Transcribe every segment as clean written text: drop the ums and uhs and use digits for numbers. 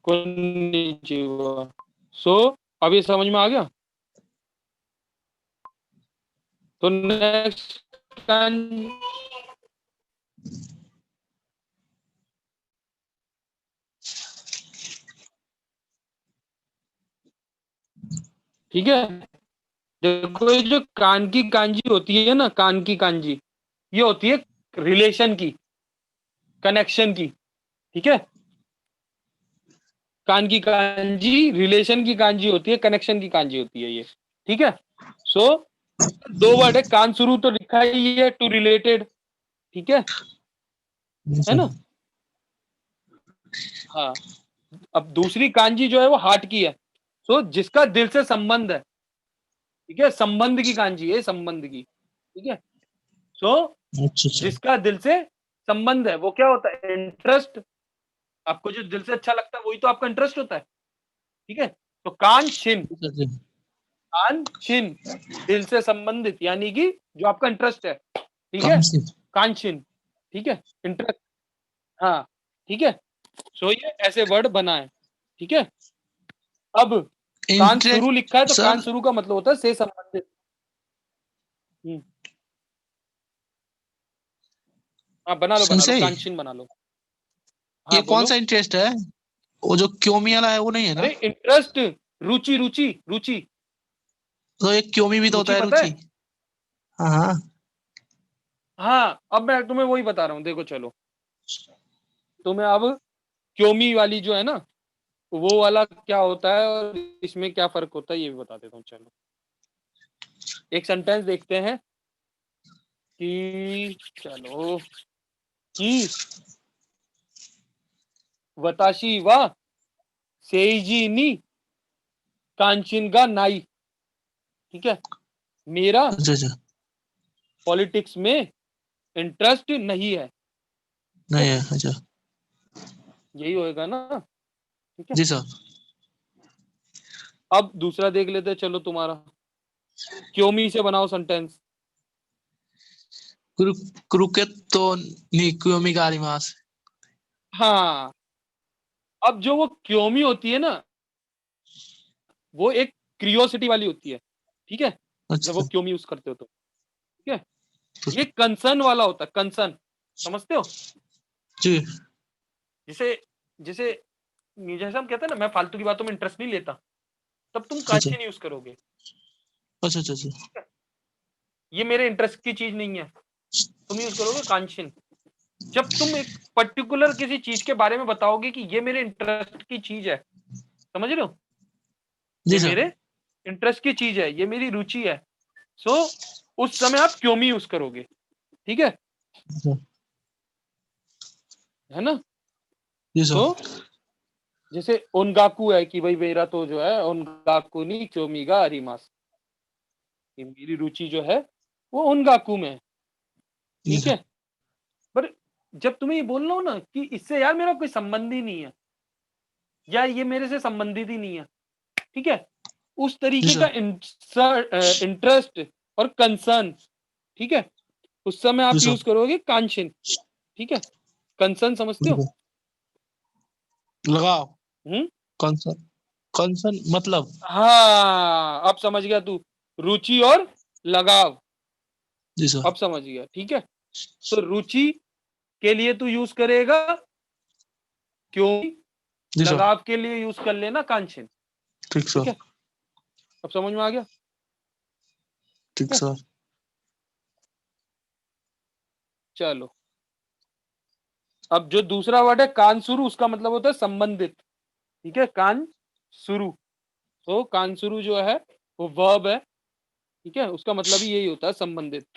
Konnichiwa. सो अब ये समझ में आ गया। तो नेक्स्ट ठीक है। देखो ये जो कान की कांजी होती है ना, कान की कांजी, ये होती है रिलेशन की, कनेक्शन की। ठीक है, कान की कांजी रिलेशन की कांजी होती है, कनेक्शन की कांजी होती है ये। ठीक है। सो दो वर्ड है, कान शुरू तो लिखा ही है, टू रिलेटेड। ठीक है ना। हाँ, अब दूसरी कांजी जो है वो हार्ट की है। सो जिसका दिल से संबंध है। ठीक है, संबंध की कांजी है, संबंध की। ठीक है। सो अच्छा जिसका दिल से संबंध है वो क्या होता है, इंटरेस्ट। आपको जो दिल से अच्छा लगता है वही तो आपका इंटरेस्ट होता है। ठीक है। तो कान छिन, अच्छा। कान छिन, दिल से संबंधित, यानी कि जो आपका इंटरेस्ट है। ठीक है, काम से कान छिन। ठीक है, इंटरेस्ट। हाँ, ठीक है। सो ये ऐसे वर्ड बना है। ठीक है। अब कान शुरू इंटरेस्ट लिखा है तो कान सर। शुरू का मतलब होता है से संबंधित। हाँ, बना लो, सेंसे कांचिन बना लो। ये हाँ कौन बोलो। सा इंटरेस्ट है? वो जो क्योमी वाला है वो नहीं है ना? अरे इंटरेस्ट, रुचि रुचि रुचि। तो एक क्योमी भी तो होता रुचि है, पता रुचि। है। हाँ हाँ। हाँ, अब मैं तुम्हें वही बता रहा हूँ, देखो चलो। तुम्हें अब क्योमी वाली जो है ना, वो वाला क्या होता है और इसमें क्या फर्क होता है ये भी बता देता हूँ। चलो एक सेंटेंस देखते हैं कि, चलो, कि वताशी वा सेइजी नी कांचिन गा नाई। ठीक है, मेरा अच्छा अच्छा। पॉलिटिक्स में इंटरेस्ट नहीं है। ठीक नहीं है, है, अच्छा। यही होएगा ना। ठीक है। जी सर। अब दूसरा देख लेते हैं, चलो तुम्हारा क्योमी से बनाओ सेंटेंस। कुरु कुरुकेतो नी क्योमी का आरिमास। हाँ, अब जो वो क्योमी होती है ना, वो एक क्रियोसिटी वाली होती है। ठीक है, जब वो अच्छा। क्योमी यूज करते हो तो। ठीक है, तो ये कंसर्न वाला होता है, कंसर्न, समझते हो। जी। जिसे जिसे जैसे हम कहते हैं ना, मैं फालतू की बातों में इंटरेस्ट नहीं लेता, तब तुम अच्छा कांचन यूज करोगे। अच्छा अच्छा अच्छा। ये मेरे इंटरेस्ट की चीज नहीं है, तुम यूज करोगे कांचन। जब तुम एक पर्टिकुलर किसी चीज के बारे में बताओगे कि ये मेरे इंटरेस्ट की चीज है, समझ रहे हो, जी ये सर। मेरे इंटरेस्ट की चीज है, ये मेरी रुचि है। सो उस समय आप क्यों यूज करोगे। ठीक अच्छा। है ना। जी सो सर। जैसे ओनगाकू है कि भाई मेरा तो जो है ओनगाकू नी क्योमीगा अरिमास, कि मेरी रुचि जो है वो ओनगाकू में है। जी ठीक सर। है, पर जब तुम्हें ये बोलना हो ना कि इससे यार मेरा कोई संबंध ही नहीं है, या ये मेरे से संबंधित ही नहीं है, ठीक है, उस जी तरीके का सर। इंटरेस्ट और कंसर्न। ठीक है, उस समय जी आप सर। यूज करोगे कांशिन। ठीक है, कंसर्न समझते हो। लगाओ। हम्म। कंसर्न। कंसर्न मतलब। हाँ, अब समझ गया तू, रुचि और लगाव। जी सर। अब समझ गया। ठीक है, तो रुचि के लिए तू यूज करेगा क्यों, जी सर। लगाव के लिए यूज कर लेना कांशिन। ठीक ठीक सर। है, अब समझ में आ गया। ठीक ठीक है, सर। चलो अब जो दूसरा वर्ड है कानसुरु, उसका मतलब होता है संबंधित। ठीक है, कान शुरू, तो कान शुरू जो है वो वर्ब है। ठीक है, उसका मतलब ही यही होता है, संबंधित।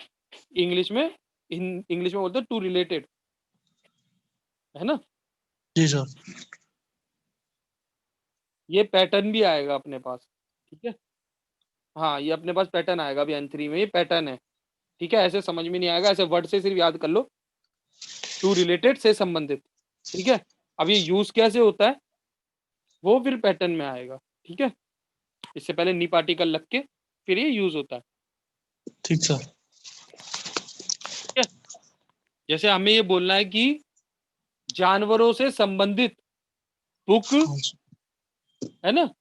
इंग्लिश में, इंग्लिश में बोलते हैं टू रिलेटेड, है ना। जी सर। ये पैटर्न भी आएगा अपने पास। ठीक है, हाँ ये अपने पास पैटर्न आएगा अभी N3 में, ये पैटर्न है। ठीक है, ऐसे समझ में नहीं आएगा, ऐसे वर्ड से सिर्फ याद कर लो, टू रिलेटेड से संबंधित। ठीक है, अब ये यूज कैसे होता है वो फिर पैटर्न में आएगा। ठीक है, इससे पहले नी पार्टिकल लग के फिर ये यूज होता है। ठीक सर। ठीक है, जैसे हमें ये बोलना है कि जानवरों से संबंधित बुक हाँ सर। है ना, जी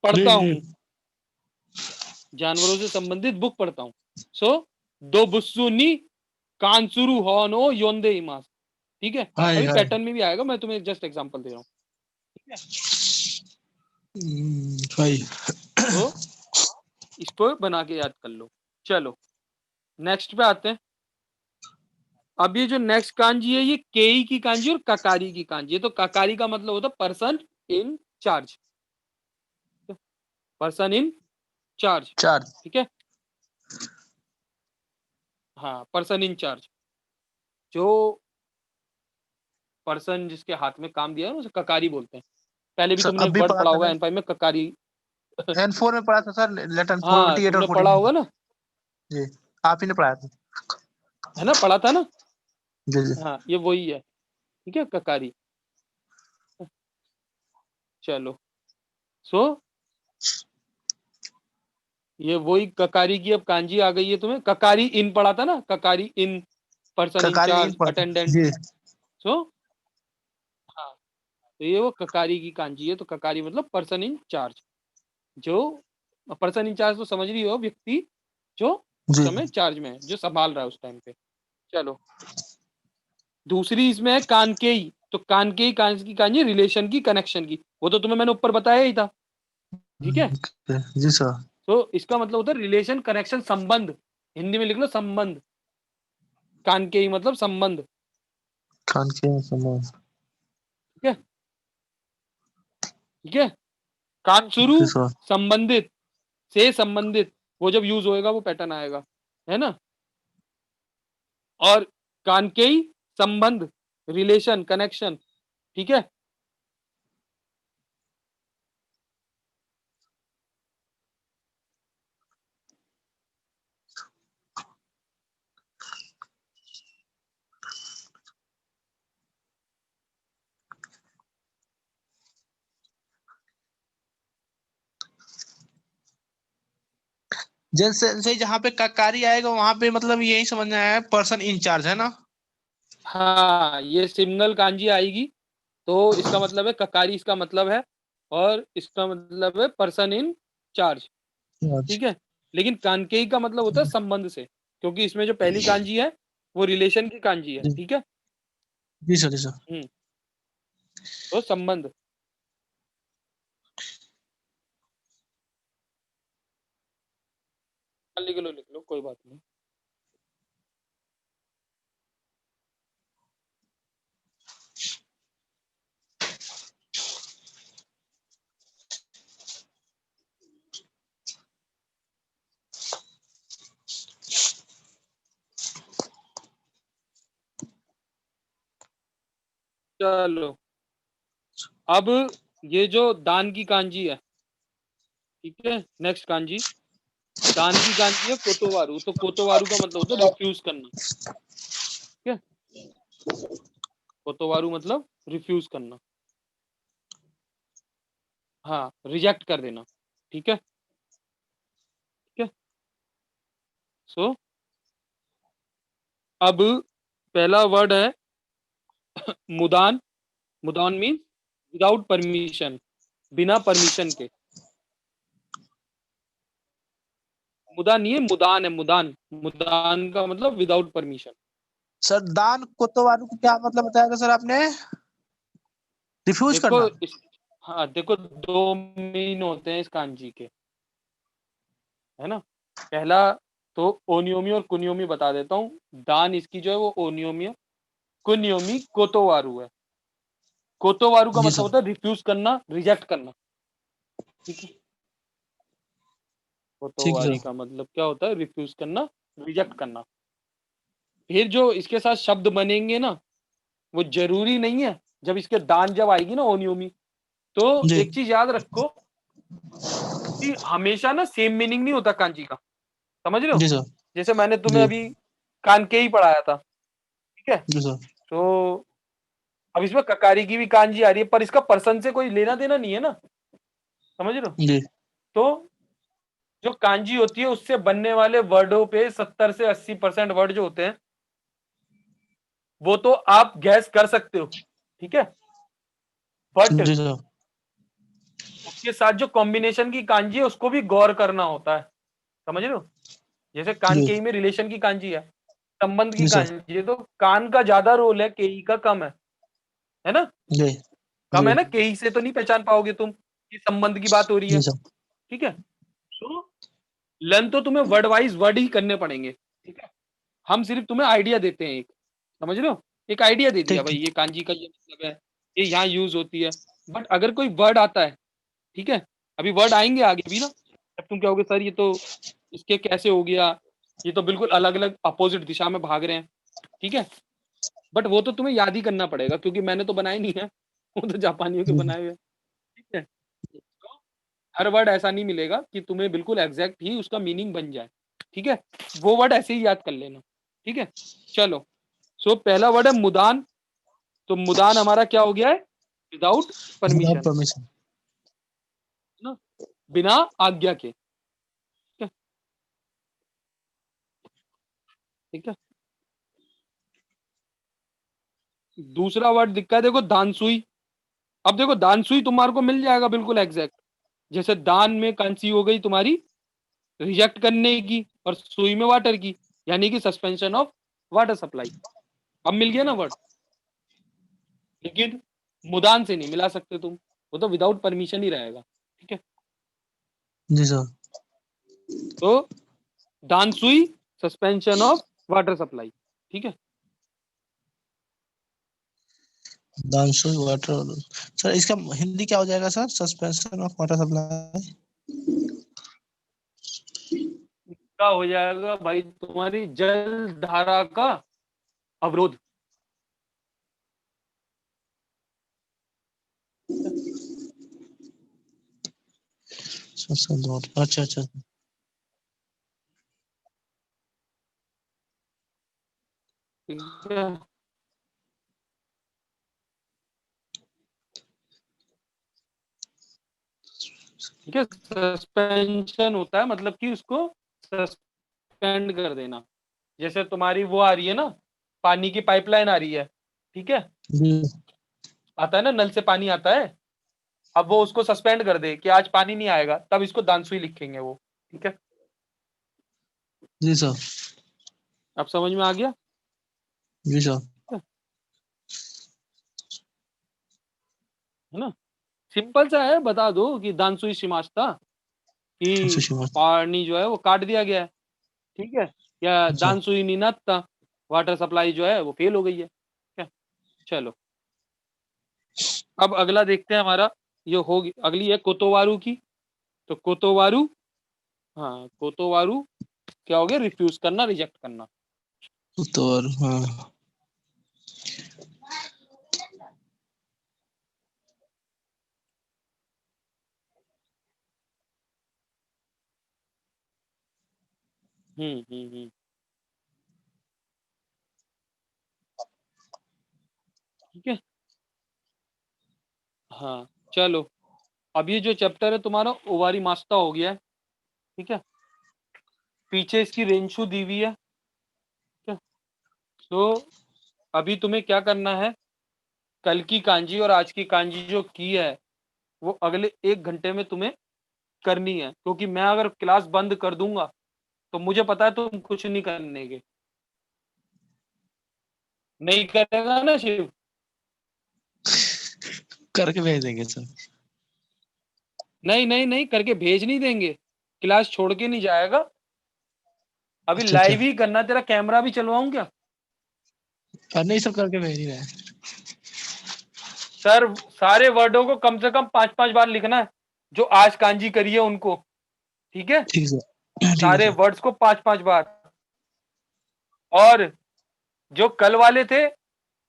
पढ़ता जी। हूँ, जानवरों से संबंधित बुक पढ़ता हूँ। सो दो बुस्सुनी कांसुरु होनो योंदे इमास, ठीक है। हाय अभी हाय। पैटर्न में भी आएगा, मैं तुम्हें जस्ट एग्जांपल दे रहा हूँ, ठीक है। हाय। तो इसको बना के याद कर लो। चलो नेक्स्ट पे आते हैं। अब ये जो नेक्स्ट कांजी है, ये केई की कांजी और ककारी की कांजी है। तो ककारी का मतलब होता है person in charge, person in charge, चार। ठीक है। हाँ, पर्सन इन चार्ज, जो पर्सन जिसके हाथ में काम दिया है उसे ककारी बोलते हैं। पहले भी सर तुमने एक अभी वर्ड पढ़ा पढ़ा था होगा ना, N5 में, ककारी। N4 में पढ़ा था सर, लेटन हाँ 48 और तुमने पढ़ा 49। होगा ना, जी, आप ही ने पढ़ाया था। है ना, पढ़ा था ना। जी जी। हाँ ये वही है, ठीक है, ककारी। चलो सो ये वही ककारी की अब कांजी आ गई है तुम्हें। ककारी इन पढ़ा था ना, ककारी इन, पर्सन इन ककारी इन चार्ज, पढ़ा था अटेंडेंट। जी। सो हाँ, तो ये वो ककारी की कांजी है। तो ककारी मतलब पर्सन इन चार्ज, जो पर्सन इन चार्ज तो समझ रही हो, व्यक्ति जो उस जी समय चार्ज में है, जो संभाल रहा है उस टाइम पे। चलो दूसरी इसमें है कानकेई। तो कानकेई की कांजी रिलेशन की, कनेक्शन की, वो तो तुम्हें मैंने ऊपर बताया ही था, ठीक है। जी सर। तो इसका मतलब होता है रिलेशन, कनेक्शन, संबंध। हिंदी में लिख लो संबंध। कानकेई मतलब संबंध, खान के समोस। ठीक है, ठीक है। कानसुरु जी सर। संबंधित, से संबंधित, वो जब यूज होएगा वो पैटर्न आएगा, है ना। और कानकेई संबंध, रिलेशन, कनेक्शन, ठीक है। जैसे जैसे जहाँ पे ककारी आएगा वहां पे मतलब यही समझना है, पर्सन इंचार्ज है ना। हाँ ये सिंगल कांजी आएगी, तो इसका मतलब है ककारी, इसका मतलब है, और इसका मतलब है पर्सन इन चार्ज, अच्छा। ठीक है। लेकिन कानकेई का मतलब होता है संबंध से, क्योंकि इसमें जो पहली कांजी है वो रिलेशन की कांजी है, जी ठीक है। जी सर, जी सर। हम्म, तो संबंध। लिख लो कोई बात नहीं। चलो अब ये जो दान की कांजी है, ठीक है, नेक्स्ट कांजी दान की कांजी है कोतोवारू। तो कोतोवारू का मतलब होता है रिफ्यूज करना, ठीक है। कोतोवारू मतलब रिफ्यूज करना, हाँ, रिजेक्ट कर देना, ठीक है, ठीक है। सो अब पहला वर्ड है मुदान। मुदान मीन विदाउट परमिशन, बिना परमिशन के। मुदान नहीं है, मुदान है, मुदान। मुदान का मतलब विदाउट परमिशन। सर दान कोतवारू को क्या मतलब बताया था सर आपने? रिफ्यूज देखो करना। इस, हाँ देखो दो मीन होते हैं इस कांजी के, है ना। पहला तो ओनियोमी और कुनियोमी बता देता हूँ। दान इसकी जो है वो ओनियोमी है, कुनियोमी कोतोवारू है। कोतोवारू का जी मतलब सर। होता है रिफ्यूज करना, रिजेक्ट करना, ठीक है। ठीक है कोतोवारी सर। का मतलब क्या होता है, रिफ्यूज करना, रिजेक्ट करना। फिर जो इसके साथ शब्द बनेंगे ना, वो जरूरी नहीं है, जब इसके दान जब आएगी ना ओनियोमी, तो जी एक चीज याद रखो कि हमेशा ना सेम मीनिंग नहीं होता कांजी का, समझ रहे हो। जी सर। जैसे मैंने तुम्हें जी अभी कानके ही पढ़ाया था, ठीक है। जी सर। तो अब इसमें ककारी की भी कांजी आ रही है, पर इसका पर्सन से कोई लेना देना नहीं है ना, समझ रहे हो। जी तो जो कांजी होती है उससे बनने वाले वर्डों पे 70 से 80% वर्ड जो होते हैं वो तो आप गैस कर सकते हो, ठीक है। बट जी सर। उसके साथ जो कॉम्बिनेशन की कांजी है उसको भी गौर करना होता है, समझ रहे हो? जैसे कान जी केई में रिलेशन की कांजी है, संबंध की जी सर। कांजी है, तो कान का ज्यादा रोल है, केई का कम है ना? जी कम जी है ना, केई से तो नहीं पहचान पाओगे तुम कि संबंध की बात हो रही है, जी सर। ठीक है? तो लर्न तो तुम्हें वर्ड वाइज वर्ड ही करने पड़ेंगे, ठीक है? हम सिर्फ तुम्हें आइडिया देते हैं एक, समझ रहे हो? एक आइडिया दे दिया ठीक भाई, ठीक। ये कांजी का ये मतलब है, ये यहाँ यूज होती है। बट अगर कोई वर्ड आता है, ठीक है, अभी वर्ड आएंगे आगे भी ना, तब तुम कहोगे सर ये तो इसके कैसे हो गया, ये तो बिल्कुल अलग अलग अपोजिट दिशा में भाग रहे हैं, ठीक है? बट वो तो तुम्हें याद ही करना पड़ेगा, क्योंकि मैंने तो बनाए नहीं है, वो तो जापानियों के जी बनाए हुए हैं, ठीक है? तो हर वर्ड ऐसा नहीं मिलेगा कि तुम्हें बिल्कुल एग्जैक्ट ही उसका मीनिंग बन जाए, ठीक है? वो वर्ड ऐसे ही याद कर लेना, ठीक है? चलो, सो पहला वर्ड है मुदान। तो मुदान हमारा क्या हो गया है? Without without permission, permission. ना, बिना आज्ञा के, ठीक है? ठीक है। दूसरा वर्ड दिखा है, देखो दानसुई। अब देखो दानसुई तुम्हारे को मिल जाएगा बिल्कुल एग्जैक्ट, जैसे दान में कांसी हो गई तुम्हारी रिजेक्ट करने की, और सुई में वाटर की, यानी कि सस्पेंशन ऑफ वाटर सप्लाई। अब मिल गया ना वर्ड, लेकिन मुदान से नहीं मिला सकते तुम, वो तो विदाउट परमिशन ही रहेगा, ठीक है? जी सर। तो दानसुई, सस्पेंशन ऑफ वाटर सप्लाई, ठीक है? दांशु वाटर। सर इसका हिंदी क्या हो जाएगा sir? Suspension of water supply. क्या हो जाएगा भाई, तुम्हारी जल धारा का अवरोध। अच्छा अच्छा। ठीक है, ठीक है। सस्पेंशन होता है मतलब कि उसको सस्पेंड कर देना। जैसे तुम्हारी वो आ रही है ना, पानी की पाइपलाइन आ रही है, ठीक है, जी आता है ना, नल से पानी आता है। अब वो उसको सस्पेंड कर दे कि आज पानी नहीं आएगा, तब इसको दानसुई लिखेंगे वो, ठीक है? जी सर। अब समझ में आ गया? जी सर। है ना? सिंपल सा है, बता दो कि दानसुई शिमास्ता, अच्छा कि शिवा। पानी जो है वो काट दिया गया है, ठीक है, या अच्छा। दानसुई निनात्ता, वाटर सप्लाई जो है वो फेल हो गई है, ठीक है? चलो, अब अगला देखते हैं हमारा, ये होगी अगली है कोतोवारू की। तो कोतोवारू, हाँ कोतोवारू क्या हो गया? रिफ्यूज करना, रिजेक्ट करना। तो और हाँ। हम्म। ठीक है, हाँ चलो, अब ये जो चैप्टर है तुम्हारा ओवारी मास्ता हो गया है, ठीक है? पीछे इसकी रेंशु दी हुई है, ठीक है? तो अभी तुम्हें क्या करना है, कल की कांजी और आज की कांजी जो की है वो अगले 1 घंटे में तुम्हें करनी है, क्योंकि मैं अगर क्लास बंद कर दूंगा तो मुझे पता है तुम कुछ नहीं करने के। नहीं करेगा ना शिव? करके भेज देंगे सर। नहीं नहीं नहीं, करके भेज नहीं देंगे, क्लास छोड़ के नहीं जाएगा, अभी अच्छा अच्छा। लाइव ही करना। तेरा कैमरा भी चलवाऊं क्या? नहीं सब करके भेज ही रहे हैं। सर, सारे वर्डों को कम से कम 5-5 बार लिखना है, जो आज कांजी करी है उनको, ठीक है? ठीक है सर। ठीक है सारे सर। वर्ड्स को 5-5 बार। और जो कल वाले थे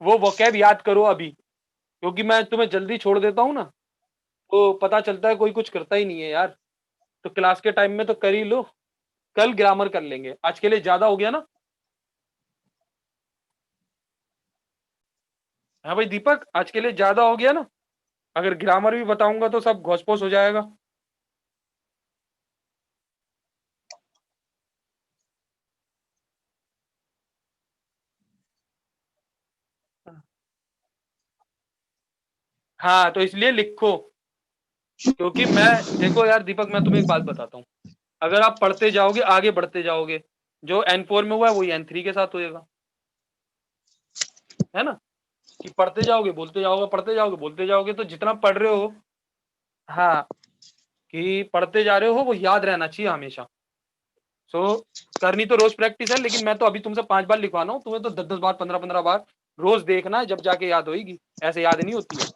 वो वोकैब याद करो अभी, क्योंकि मैं तुम्हें जल्दी छोड़ देता हूँ ना, तो पता चलता है कोई कुछ करता ही नहीं है यार। तो क्लास के टाइम में तो कर ही लो, कल ग्रामर कर लेंगे, आज के लिए ज्यादा हो गया ना? हाँ भाई दीपक, आज के लिए ज्यादा हो गया ना? अगर ग्रामर भी बताऊंगा तो सब घोसपोस हो जाएगा। हाँ, तो इसलिए लिखो, क्योंकि मैं देखो यार दीपक, मैं तुम्हें एक बात बताता हूँ, अगर आप पढ़ते जाओगे, आगे बढ़ते जाओगे, जो N4 में हुआ है वही N3 के साथ होएगा, है ना? कि पढ़ते जाओगे, बोलते जाओगे, पढ़ते जाओगे, बोलते जाओगे, तो जितना पढ़ रहे हो, हाँ, कि पढ़ते जा रहे हो वो याद रहना चाहिए हमेशा। सो करनी तो रोज प्रैक्टिस है, लेकिन मैं तो अभी तुमसे 5 बार लिखवाना हूँ, तुम्हें तो 10-10 बार, 15-15 बार रोज देखना है, जब जाके याद होएगी, ऐसे याद नहीं होती है।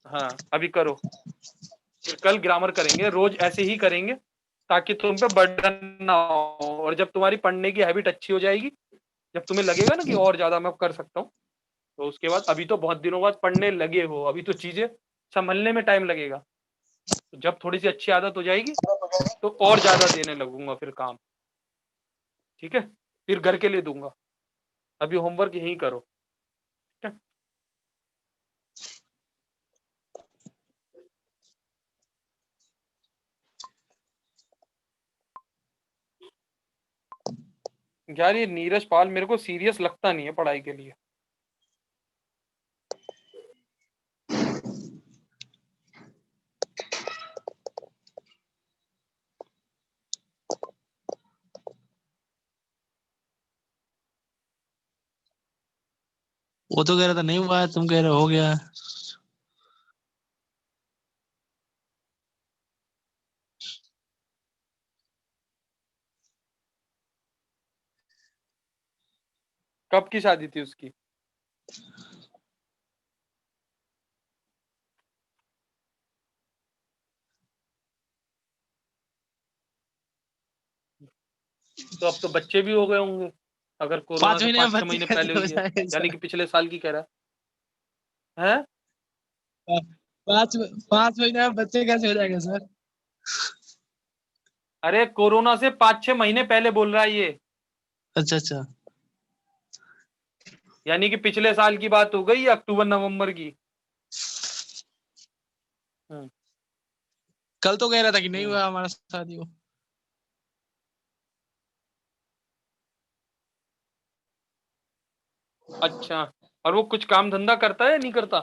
हाँ, अभी करो, फिर कल ग्रामर करेंगे, रोज ऐसे ही करेंगे, ताकि तुम पे बर्डन ना हो, और जब तुम्हारी पढ़ने की हैबिट अच्छी हो जाएगी, जब तुम्हें लगेगा ना कि और ज्यादा मैं कर सकता हूँ, तो उसके बाद, अभी तो बहुत दिनों बाद पढ़ने लगे हो, अभी तो चीजें संभलने में टाइम लगेगा, तो जब थोड़ी सी अच्छी आदत हो जाएगी, तो और ज्यादा देने लगूंगा फिर काम, ठीक है? फिर घर के लिए दूंगा, अभी होमवर्क यहीं करो, ठीक है? यार ये नीरज पाल मेरे को सीरियस लगता नहीं है पढ़ाई के लिए। वो तो कह रहा था नहीं हुआ है, तुम कह रहे हो गया। कब की शादी थी उसकी? तो अब तो बच्चे भी हो गए होंगे, अगर कोरोना पांच से महीने में 5-6 बच्चे महीने कैसे पहले हो हुई है, जाएंगे यानी सर? कि पिछले साल की कह रहा है? पांच 5 महीने में बच्चे कैसे हो जाएंगे सर? अरे कोरोना से 5-6 महीने पहले बोल रहा है ये, अच्छा अच्छा। यानी कि पिछले साल की बात हो गई, अक्टूबर नवंबर की। हम्म, कल तो कह रहा था कि नहीं हम्म, हुआ हमारा शादी वो। अच्छा, और वो कुछ काम धंधा करता है या नहीं करता?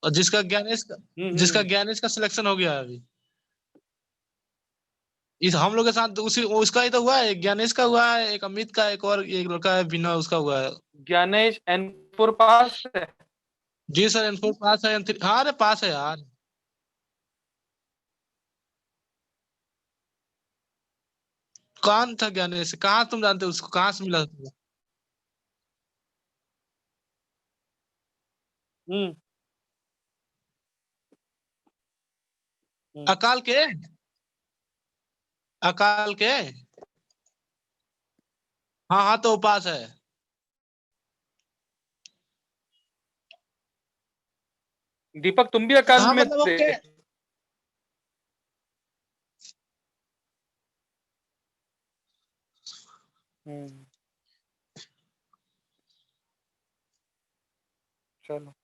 और जिसका हम्म। ज्ञानेश का सिलेक्शन हो गया है अभी। इस हम लोग के साथ उसी उसका ही तो हुआ है, ज्ञानेश का हुआ है, एक अमित का, एक और एक लड़का है बिना, उसका हुआ है। ज्ञानेश N4 पास है? जी सर, N4 पास है, N3 हाँ, अरे पास है यार। कौन था ज्ञानेश? कहाँ तुम जानते हो उसको? कहाँ से मिला था? हम्म, हम्म। अकाल के, अकाल के। हाँ हाँ, तो वो पास है। दीपक तुम भी अकाल हाँ में मतलब थे? ओके। हम्म, चलो।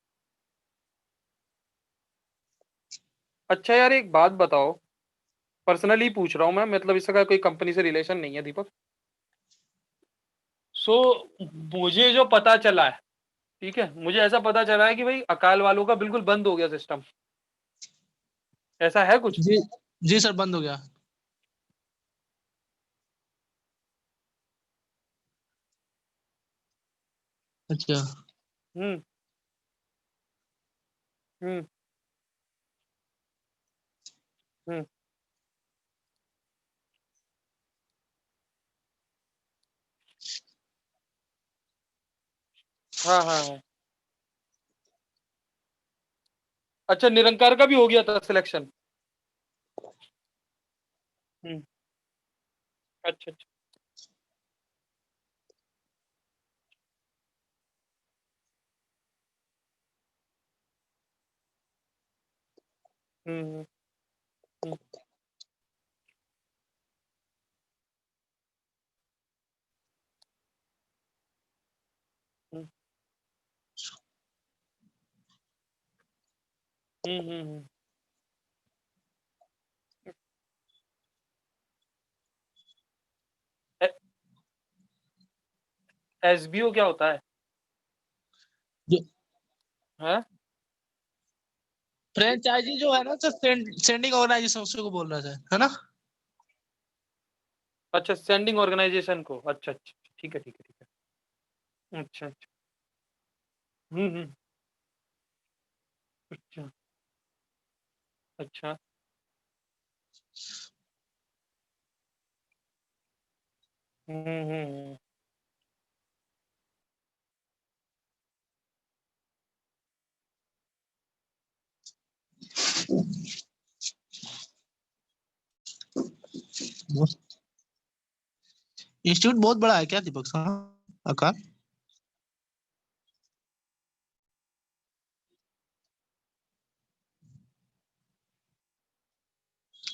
अच्छा यार एक बात बताओ, पर्सनली पूछ रहा हूँ मैं, मतलब इसका कोई कंपनी से रिलेशन नहीं है दीपक। सो मुझे जो पता चला है, ठीक है, मुझे ऐसा पता चला है कि भाई अकाल वालों का बिल्कुल बंद हो गया सिस्टम, ऐसा है कुछ? जी, जी सर, बंद हो गया। अच्छा। हम्म, हम्म, हम्म। हाँ हाँ हाँ। अच्छा, निरंकार का भी हो गया था सिलेक्शन? हम्म। अच्छा अच्छा। हम्म, हम्म, हम्म, हम्म, एसबीओ क्या होता है? जो हैं? फ्रेंचाइजी जो है ना सर, सेंडिंग ऑर्गेनाइजेशन उसी को बोल रहा है ना? अच्छा, सेंडिंग ऑर्गेनाइजेशन को। अच्छा, अच्छा, ठीक है, ठीक है, ठीक है। अच्छा, अच्छा। हुँ। अच्छा, अच्छा। हुँ। इंस्टीट्यूट बहुत बड़ा है क्या दीपक साहब, आकार?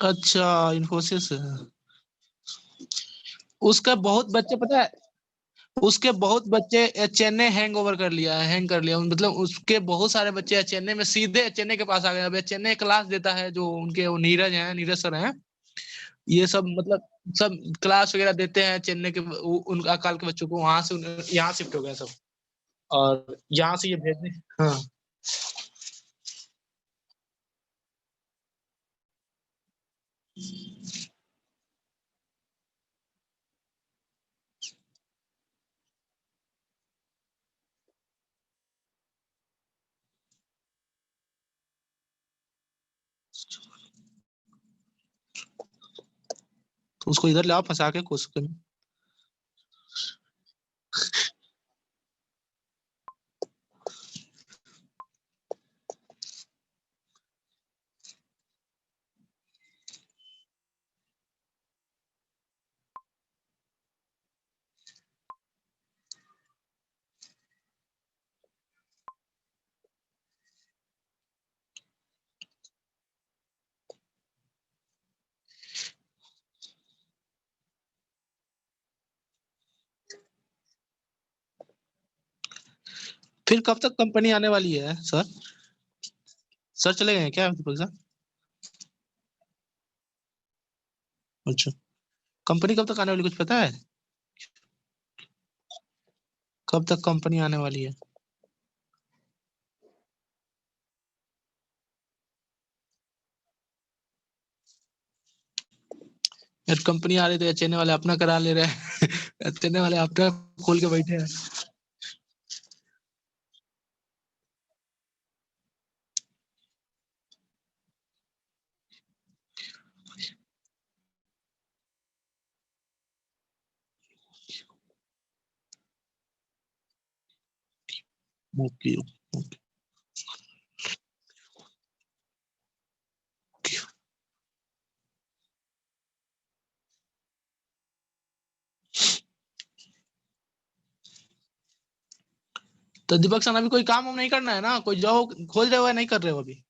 अच्छा, इन्फोसिस है। उसका बहुत बच्चे पता है, उसके बहुत बच्चे चेन्नई हैंग कर लिया है, हैंग कर लिया, मतलब उसके बहुत सारे बच्चे चेन्नई में, सीधे चेन्नई के पास आ गए। अब ये चेन्नई क्लास देता है, जो उनके वो नीरज हैं, नीरज सर हैं, ये सब मतलब सब क्लास वगैरह देते हैं चेन्नई के उनका अकाल के बच्चों को, वहां से यहाँ शिफ्ट हो गया सब, और यहाँ से ये भेजने। हाँ। तो उसको इधर लाओ फंसा के कुछ। फिर कब तक कंपनी आने वाली है सर? सर चले गए हैं क्या दीपक साहब? अच्छा, कंपनी कब तक आने वाली कुछ पता है? कब तक कंपनी आने वाली है? यार कंपनी आ रही तो चेन्नई वाले अपना करा ले रहे हैं चेन्नई वाले अपना खोल के बैठे हैं। ओके। तो दीपक सर अभी कोई काम वाम नहीं करना है ना, कोई जॉब खोज रहे हो या नहीं कर रहे हो अभी?